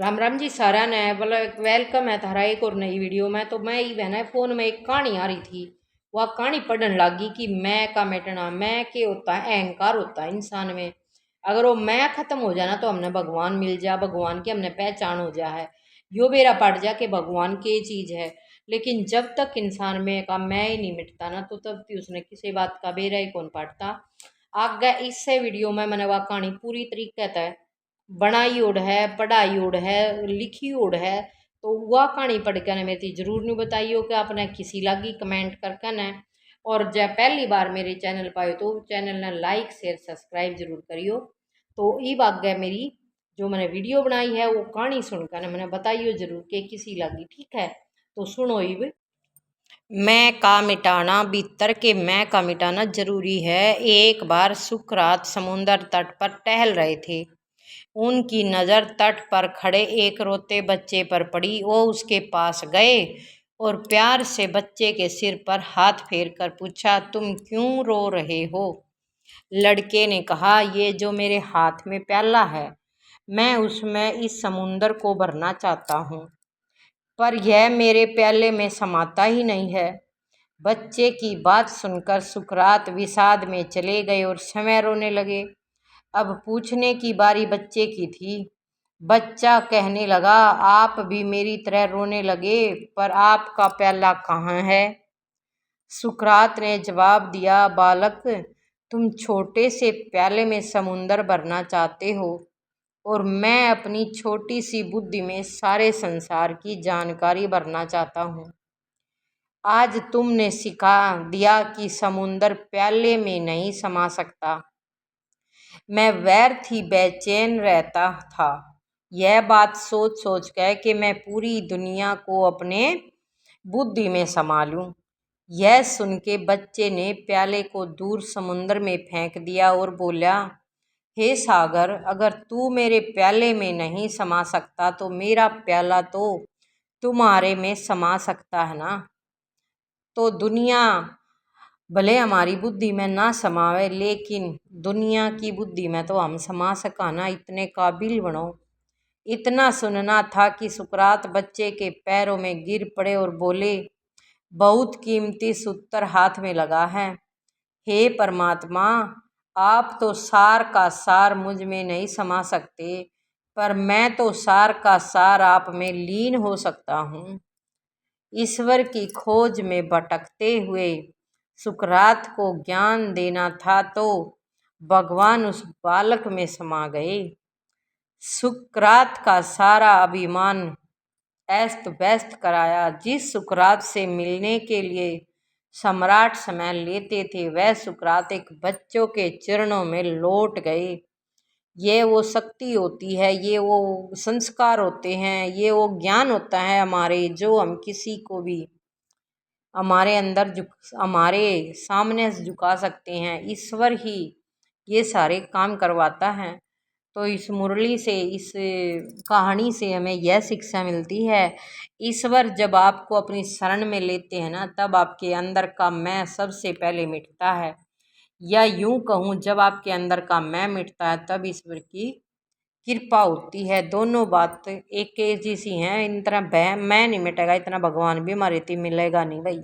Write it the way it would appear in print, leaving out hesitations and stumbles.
राम राम जी सारा ने बोला वेलकम है थारा एक और नई वीडियो में। तो मैं ही बहना फ़ोन में एक कहानी आ रही थी। वह कहानी पढ़ने लगी कि मैं का मिटना, मैं के होता है, अहंकार होता है इंसान में। अगर वो मैं खत्म हो जाना तो हमने भगवान मिल जा, भगवान की हमने पहचान हो जा है, यो बेरा पड़ जा के भगवान की चीज़ है। लेकिन जब तक इंसान में का मैं ही नहीं मिटता ना, तो तब भी उसने किसी बात का बेरा ही कौन पड़ता। आगे इससे वीडियो में मैंने वह कहानी पूरी तरीके से बनाई उड़ है, पढ़ाई उड़ है, लिखी उड़ है। तो वह कहानी पढ़ कर ने मेरी जरूर नहीं बताइयो कि आपने किसी लगी कमेंट करके न। और जब पहली बार मेरे चैनल पाए तो चैनल ने लाइक शेयर सब्सक्राइब जरूर करियो। तो ये बात है मेरी जो मैंने वीडियो बनाई है वो कहानी सुनकर मैंने बताइयो जरूर कि किसी लगी। ठीक है, तो सुनो। इब मैं का मिटाना, भीतर के मैं का मिटाना जरूरी है। एक बार सुकरात समुंदर तट पर टहल रहे थे। उनकी नज़र तट पर खड़े एक रोते बच्चे पर पड़ी। वो उसके पास गए और प्यार से बच्चे के सिर पर हाथ फेर कर पूछा, तुम क्यों रो रहे हो? लड़के ने कहा, ये जो मेरे हाथ में प्याला है, मैं उसमें इस समुंदर को भरना चाहता हूँ, पर यह मेरे प्याले में समाता ही नहीं है। बच्चे की बात सुनकर सुकरात विषाद में चले गए और स्वयं रोने लगे। अब पूछने की बारी बच्चे की थी। बच्चा कहने लगा, आप भी मेरी तरह रोने लगे, पर आपका प्याला कहाँ है? सुकरात ने जवाब दिया, बालक, तुम छोटे से प्याले में समुंदर भरना चाहते हो और मैं अपनी छोटी सी बुद्धि में सारे संसार की जानकारी भरना चाहता हूँ। आज तुमने सिखा दिया कि समुंदर प्याले में नहीं समा सकता। मैं व्यर्थ ही बेचैन रहता था, यह बात सोच सोच कर कि मैं पूरी दुनिया को अपने बुद्धि में समा लूं। यह सुन के बच्चे ने प्याले को दूर समुंदर में फेंक दिया और बोला, हे सागर, अगर तू मेरे प्याले में नहीं समा सकता तो मेरा प्याला तो तुम्हारे में समा सकता है ना। तो दुनिया भले हमारी बुद्धि में ना समावे, लेकिन दुनिया की बुद्धि में तो हम समा सका ना। इतने काबिल बनो। इतना सुनना था कि सुकरात बच्चे के पैरों में गिर पड़े और बोले, बहुत कीमती सूत्र हाथ में लगा है। हे परमात्मा, आप तो सार का सार मुझ में नहीं समा सकते, पर मैं तो सार का सार आप में लीन हो सकता हूँ। ईश्वर की खोज में भटकते हुए सुकरात को ज्ञान देना था, तो भगवान उस बालक में समा गए। सुकरात का सारा अभिमान अस्त व्यस्त कराया। जिस सुकरात से मिलने के लिए सम्राट समय लेते थे, वह सुकरात एक बच्चों के चरणों में लौट गए। ये वो शक्ति होती है, ये वो संस्कार होते हैं, ये वो ज्ञान होता है हमारे, जो हम किसी को भी हमारे अंदर हमारे सामने झुका सकते हैं। ईश्वर ही ये सारे काम करवाता है। तो इस मुरली से, इस कहानी से हमें यह शिक्षा मिलती है, ईश्वर जब आपको अपनी शरण में लेते हैं ना, तब आपके अंदर का मैं सबसे पहले मिटता है। या यूं कहूँ, जब आपके अंदर का मैं मिटता है तब ईश्वर की कृपा होती है। दोनों बात एक जैसी हैं। इन तरह मैं नहीं मिटेगा, इतना भगवान भी हमारे मिलेगा नहीं भाई।